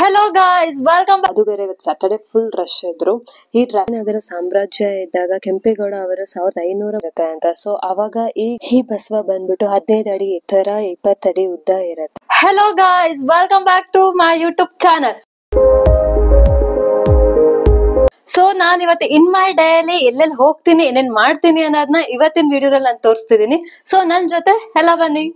Hello guys welcome ಅದು ಬೇರೆ ಇವತ್ತು ಸ್ಯಾಟರ್ಡೆ ಫುಲ್ ರಶ್ ಇದ್ರು. ಈ ನಗರ ಸಾಮ್ರಾಜ್ಯ ಇದ್ದಾಗ ಕೆಂಪೇಗೌಡ ಅವರು 1500 ಇರುತ್ತೆ ಅಂತ. ಸೊ ಅವಾಗ ಈ ಬಸವ ಬಂದ್ಬಿಟ್ಟು 15 ಅಡಿ ಎತ್ತರ 20 ಅಡಿ ಉದ್ದ ಇರುತ್ತೆ. Hello guys welcome back to my YouTube channel. So ನಾನ್ ಇವತ್ತು ಇನ್ ಮೈ ಡೇಲಿ ಎಲ್ಲೆಲ್ಲಿ ಹೋಗ್ತೀನಿ ಏನೇನ್ ಮಾಡ್ತೀನಿ ಅನ್ನೋದನ್ನ ಇವತ್ತಿನ ವಿಡಿಯೋದಲ್ಲಿ ನಾನು ತೋರಿಸ್ತಿದೀನಿ. ಸೊ ನನ್ ಜೊತೆ ಎಲ್ಲ ಬನ್ನಿ.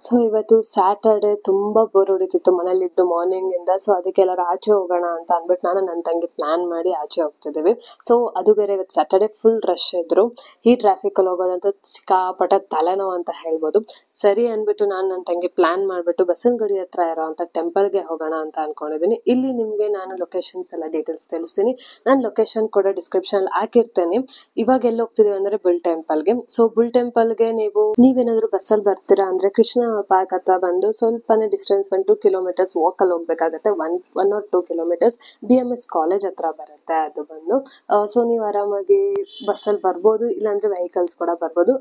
ಸೊ ಇವತ್ತು ಸ್ಯಾಟರ್ಡೆ ತುಂಬಾ ಬೋರ್ ಹೊಡಿತಿತ್ತು ಮನೇಲಿದ್ದು ಮಾರ್ನಿಂಗ್ ಇಂದ. ಸೊ ಅದಕ್ಕೆ ಎಲ್ಲರೂ ಆಚೆ ಹೋಗೋಣ ಅಂತ ಅನ್ಬಿಟ್ಟು ನಾನು ನನ್ನ ತಂಗಿ ಪ್ಲಾನ್ ಮಾಡಿ ಆಚೆ ಹೋಗ್ತಿದ್ದೀವಿ. ಸೊ ಅದು ಬೇರೆ ಇವತ್ತು ಸ್ಯಾಟರ್ಡೆ ಫುಲ್ ರಶ್ ಇದ್ರು. ಈ ಟ್ರಾಫಿಕ್ ಅಲ್ಲಿ ಹೋಗೋದಂತೂ ಸಿಕ್ಕಾಪಟ್ಟ ತಲೆನೋವು ಅಂತ ಹೇಳ್ಬೋದು. ಸರಿ ಅನ್ಬಿಟ್ಟು ನಾನು ನನ್ನ ತಂಗಿ ಪ್ಲಾನ್ ಮಾಡ್ಬಿಟ್ಟು ಬಸವನಗುಡಿ ಹತ್ರ ಇರೋ ಅಂತ ಟೆಂಪಲ್ಗೆ ಹೋಗೋಣ ಅಂತ ಅನ್ಕೊಂಡಿದ್ದೀನಿ. ಇಲ್ಲಿ ನಿಮ್ಗೆ ನಾನು ಲೊಕೇಶನ್ಸ್ ಎಲ್ಲ ಡೀಟೇಲ್ಸ್ ತಿಳಿಸ್ತೀನಿ. ನಾನು ಲೊಕೇಶನ್ ಕೂಡ ಡಿಸ್ಕ್ರಿಪ್ಷನ್ ಅಲ್ಲಿ ಹಾಕಿರ್ತೇನೆ. ಇವಾಗ ಎಲ್ಲಿ ಹೋಗ್ತಿದೀವಿ ಅಂದ್ರೆ ಬುಲ್ ಟೆಂಪಲ್ಗೆ. ಸೊ ಬುಲ್ ಟೆಂಪಲ್ಗೆ ನೀವೇನಾದ್ರೂ ಬಸ್ಸಲ್ಲಿ ಬರ್ತೀರಾ ಅಂದ್ರೆ ಕೃಷ್ಣ ಪಾರ್ಕ್ ಹತ್ರ ಬಂದು ಸ್ವಲ್ಪನೇ ಡಿಸ್ಟೆನ್ಸ್ 1-2 ಕಿಲೋಮೀಟರ್ಸ್ ವಾಕ್ ಅಲ್ಲಿ ಹೋಗ್ಬೇಕಾಗತ್ತೆ. 1 or 2 ಕಿಲೋಮೀಟರ್ಸ್ BMS ಕಾಲೇಜ್ ಹತ್ರ ಬರುತ್ತೆ ಅದು ಬಂದು. ಸೊ ನೀವು ಆರಾಮಾಗಿ ಬಸ್ಸಲ್ಲಿ ಬರ್ಬೋದು, ಇಲ್ಲಾಂದ್ರೆ ವೆಹಿಕಲ್ಸ್ ಕೂಡ ಬರ್ಬೋದು.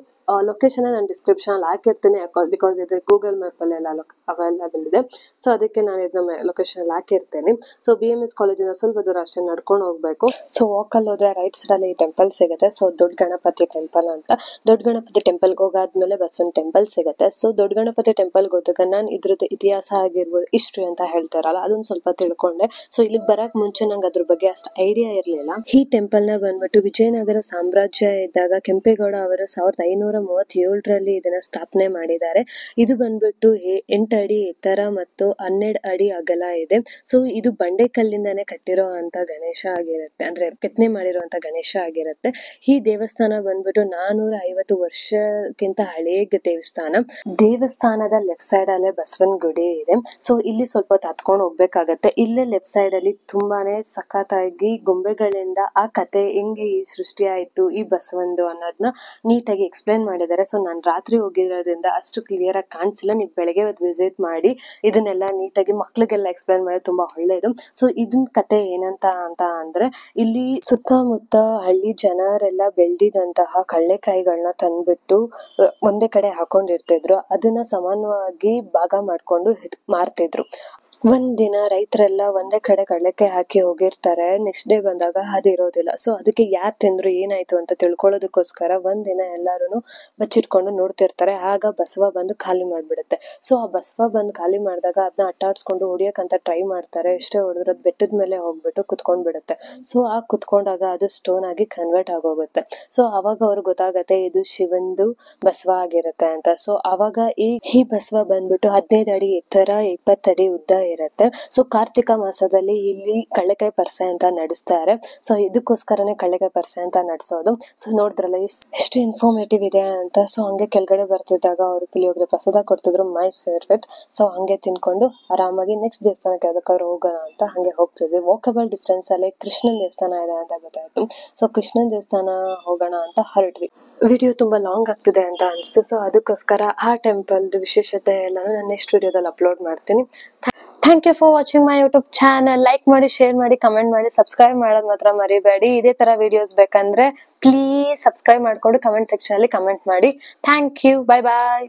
ಲೊಕೇಶನ್ ನಾನು ಡಿಸ್ಕ್ರಿಪ್ಷನ್ ಅಲ್ಲಿ ಹಾಕಿರ್ತೀನಿ, ಬಿಕಾಸ್ ಇದು ಗೂಗಲ್ ಮ್ಯಾಪ್ ಅಲ್ಲಿ ಎಲ್ಲ ಅವೈಲಬಲ್ ಇದೆ. ಸೊ ಅದಕ್ಕೆ ನಾನು ಇದನ್ನ ಲೊಕೇಶನ್ ಅಲ್ಲಿ ಹಾಕಿರ್ತೇನೆ. ಸೊ BMS ಕಾಲೇಜಿಂದ ಸ್ವಲ್ಪ ದೂರ ಅಷ್ಟೇ ನಡ್ಕೊಂಡು ಹೋಗ್ಬೇಕು. ಸೊ ವಾಕ್ ಅಲ್ಲಿ ಹೋದ್ರೆ ರೈಟ್ ಸೈಡ್ ಅಲ್ಲಿ ಟೆಂಪಲ್ ಸಿಗುತ್ತೆ. ಸೊ ದೊಡ್ಡ ಗಣಪತಿ ಟೆಂಪಲ್ ಅಂತ. ದೊಡ್ಡ ಗಣಪತಿ ಟೆಂಪಲ್ಗೆ ಹೋಗಾದ್ಮೇಲೆ ಬಸವನ ಟೆಂಪಲ್ ಸಿಗುತ್ತೆ. ಸೊ ದೊಡ್ಡ ಗಣಪತಿ ಟೆಂಪಲ್ಗೆ ಹೋದಾಗ ನಾನು ಇದ್ರದ್ದು ಇತಿಹಾಸ ಆಗಿರ್ಬೋದು, ಹಿಸ್ಟ್ರಿ ಅಂತ ಹೇಳ್ತಾರಲ್ಲ ಅದನ್ನ ಸ್ವಲ್ಪ ತಿಳ್ಕೊಂಡೆ. ಸೊ ಇಲ್ಲಿಗೆ ಬರಕ್ ಮುಂಚೆ ನಂಗೆ ಅದ್ರ ಬಗ್ಗೆ ಅಷ್ಟು ಐಡಿಯಾ ಇರ್ಲಿಲ್ಲ. ಈ ಟೆಂಪಲ್ ನ ಬಂದ್ಬಿಟ್ಟು ವಿಜಯನಗರ ಸಾಮ್ರಾಜ್ಯ ಇದ್ದಾಗ ಕೆಂಪೇಗೌಡ ಅವರು 1537ರಲ್ಲಿ ಇದನ್ನ ಸ್ಥಾಪನೆ ಮಾಡಿದ್ದಾರೆ. ಇದು ಬಂದ್ಬಿಟ್ಟು 8 ಅಡಿ ಎತ್ತರ ಮತ್ತು 12 ಅಡಿ ಅಗಲ ಇದೆ. ಸೊ ಇದು ಬಂಡೆ ಕಲ್ಲಿಂದಾನೇ ಕಟ್ಟಿರೋ ಅಂತ ಗಣೇಶ ಆಗಿರುತ್ತೆ, ಅಂದ್ರೆ ಕೆತ್ತನೆ ಮಾಡಿರುವಂತ ಗಣೇಶ ಆಗಿರುತ್ತೆ. ಈ ದೇವಸ್ಥಾನ ಬಂದ್ಬಿಟ್ಟು 450 ವರ್ಷಕ್ಕಿಂತ ಹಳೇ ದೇವಸ್ಥಾನದ ಲೆಫ್ಟ್ ಸೈಡ್ ಅಲ್ಲೇ ಬಸವನ ಗುಡಿ ಇದೆ. ಸೊ ಇಲ್ಲಿ ಸ್ವಲ್ಪ ಹೊತ್ತು ಹತ್ಕೊಂಡು ಹೋಗ್ಬೇಕಾಗತ್ತೆ. ಇಲ್ಲೇ ಲೆಫ್ಟ್ ಸೈಡ್ ಅಲ್ಲಿ ತುಂಬಾನೇ ಸಖತ್ತಾಗಿ ಗೊಂಬೆಗಳಿಂದ ಆ ಕತೆ ಹೆಂಗೆ ಈ ಸೃಷ್ಟಿ ಆಯ್ತು ಈ ಬಸವಂದು ಅನ್ನೋದನ್ನ ನೀಟಾಗಿ ಎಕ್ಸ್ಪ್ಲೈನ್ ಮಾಡಿದ್ದಾರೆ. ಸೊ ನಾನು ರಾತ್ರಿ ಹೋಗಿರೋದ್ರಿಂದ ಅಷ್ಟು ಕ್ಲಿಯರ್ ಆಗಿ ಕಾಣಿಸಿಲ್ಲ. ನೀವು ಬೆಳಗ್ಗೆ ವಿಸಿಟ್ ಮಾಡಿ ಇದನ್ನೆಲ್ಲ ನೀಟಾಗಿ ಮಕ್ಳಿಗೆಲ್ಲ ಎಕ್ಸ್ಪ್ಲೈನ್ ಮಾಡಿ ತುಂಬಾ ಒಳ್ಳೇದು. ಸೊ ಇದನ್ ಕತೆ ಏನಂತ ಅಂದ್ರೆ ಇಲ್ಲಿ ಸುತ್ತಮುತ್ತ ಹಳ್ಳಿ ಜನರೆಲ್ಲ ಬೆಳೆದಿದಂತಹ ಕಳ್ಳೆಕಾಯಿಗಳನ್ನ ತಂದ್ಬಿಟ್ಟು ಒಂದೇ ಕಡೆ ಹಾಕೊಂಡಿರ್ತಿದ್ರು. ಅದನ್ನ ಸಮಾನವಾಗಿ ಭಾಗ ಮಾಡ್ಕೊಂಡು ಮಾರ್ತಿದ್ರು. ಒಂದಿನ ರೈತರೆಲ್ಲ ಒಂದೇ ಕಡೆ ಕಡಲೆಕಾಯಿ ಹಾಕಿ ಹೋಗಿರ್ತಾರೆ. ನೆಕ್ಸ್ಟ್ ಡೇ ಬಂದಾಗ ಅದಿರೋದಿಲ್ಲ. ಸೊ ಅದಕ್ಕೆ ಯಾರು ತಿಂದ್ರು ಏನಾಯ್ತು ಅಂತ ತಿಳ್ಕೊಳ್ಳೋದಕ್ಕೋಸ್ಕರ ಒಂದಿನ ಎಲ್ಲಾರು ಬಚ್ಚಿಟ್ಕೊಂಡು ನೋಡ್ತಿರ್ತಾರೆ. ಆಗ ಬಸವ ಬಂದು ಖಾಲಿ ಮಾಡ್ಬಿಡುತ್ತೆ. ಸೊ ಆ ಬಸವ ಬಂದು ಖಾಲಿ ಮಾಡಿದಾಗ ಅದನ್ನ ಅಟ್ಟಾಡ್ಸ್ಕೊಂಡು ಹೊಡಿಯಕ್ಕಂತ ಟ್ರೈ ಮಾಡ್ತಾರೆ. ಎಷ್ಟೇ ಹೊಡೆದ್ರು ಅದು ಬೆಟ್ಟದ ಮೇಲೆ ಹೋಗ್ಬಿಟ್ಟು ಕುತ್ಕೊಂಡ್ ಬಿಡುತ್ತೆ. ಸೊ ಆ ಕುತ್ಕೊಂಡಾಗ ಅದು ಸ್ಟೋನ್ ಆಗಿ ಕನ್ವರ್ಟ್ ಆಗೋಗುತ್ತೆ. ಸೊ ಅವಾಗ ಅವ್ರಿಗೆ ಗೊತ್ತಾಗತ್ತೆ ಇದು ಶಿವಂದು ಬಸವ ಆಗಿರುತ್ತೆ ಅಂತ. ಸೊ ಅವಾಗ ಈ ಬಸವ ಬಂದ್ಬಿಟ್ಟು 15 ಅಡಿ ಎತ್ತರ 20 ಅಡಿ ಉದ್ದ ಇರುತ್ತೆ. ಸೊ ಕಾರ್ತಿಕ ಮಾಸದಲ್ಲಿ ಇಲ್ಲಿ ಕಳ್ಳೆಕಾಯಿ ಪರ್ಸೆ ಅಂತ ನಡೆಸ್ತಾರೆ. ಸೊ ಇದಕ್ಕೋಸ್ಕರನೇ ಕಳ್ಳೆಕಾಯಿ ಪರ್ಸೆ ಅಂತ ನಡೆಸೋದು. ಸೊ ನೋಡಿದ್ರಲ್ಲ ಎಷ್ಟು ಇನ್ಫಾರ್ಮೇಟಿವ್ ಇದೆ ಅಂತ. ಸೊ ಹಂಗೆ ಕೆಳಗಡೆ ಬರ್ತಿದ್ದಾಗ ಅವರು ಪುಳಿಯೋಗರೆ ಪ್ರಸಾದ ಕೊಡ್ತಿದ್ರು, ಮೈ ಫೇವ್ರೇಟ್. ಸೊ ಹಂಗೆ ತಿನ್ಕೊಂಡು ಆರಾಮಾಗಿ ನೆಕ್ಸ್ಟ್ ದೇವಸ್ಥಾನಕ್ಕೆ ಯಾವ್ದಕ್ಕಾದ್ರು ಹೋಗೋಣ ಅಂತ ಹಂಗೆ ಹೋಗ್ತಿದ್ವಿ. ವಾಕಬಲ್ ಡಿಸ್ಟೆನ್ಸ್ ಅಲ್ಲಿ ಕೃಷ್ಣನ್ ದೇವಸ್ಥಾನ ಇದೆ ಅಂತ ಗೊತ್ತಾಯ್ತು. ಸೊ ಕೃಷ್ಣನ್ ದೇವಸ್ಥಾನ ಹೋಗೋಣ ಅಂತ ಹೊರಟ್ವಿ. ವಿಡಿಯೋ ತುಂಬಾ ಲಾಂಗ್ ಆಗ್ತಿದೆ ಅಂತ ಅನಿಸ್ತು. ಸೊ ಅದಕ್ಕೋಸ್ಕರ ಆ ಟೆಂಪಲ್ ವಿಶೇಷತೆ ಎಲ್ಲ ನಾನು ನೆಕ್ಸ್ಟ್ ವಿಡಿಯೋದಲ್ಲಿ ಅಪ್ಲೋಡ್ ಮಾಡ್ತೀನಿ. Thank you for watching my YouTube channel. Like ಮಾಡಿ, ಶೇರ್ ಮಾಡಿ, ಕಮೆಂಟ್ ಮಾಡಿ, ಸಬ್ಸ್ಕ್ರೈಬ್ ಮಾಡೋದು ಮಾತ್ರ ಮರಿಬೇಡಿ. ಇದೇ ತರ ವಿಡಿಯೋಸ್ ಬೇಕಂದ್ರೆ ಪ್ಲೀಸ್ ಸಬ್ಸ್ಕ್ರೈಬ್ ಮಾಡ್ಕೊಂಡು ಕಮೆಂಟ್ ಸೆಕ್ಷನ್ ಅಲ್ಲಿ ಕಮೆಂಟ್ ಮಾಡಿ. Thank you, bye bye.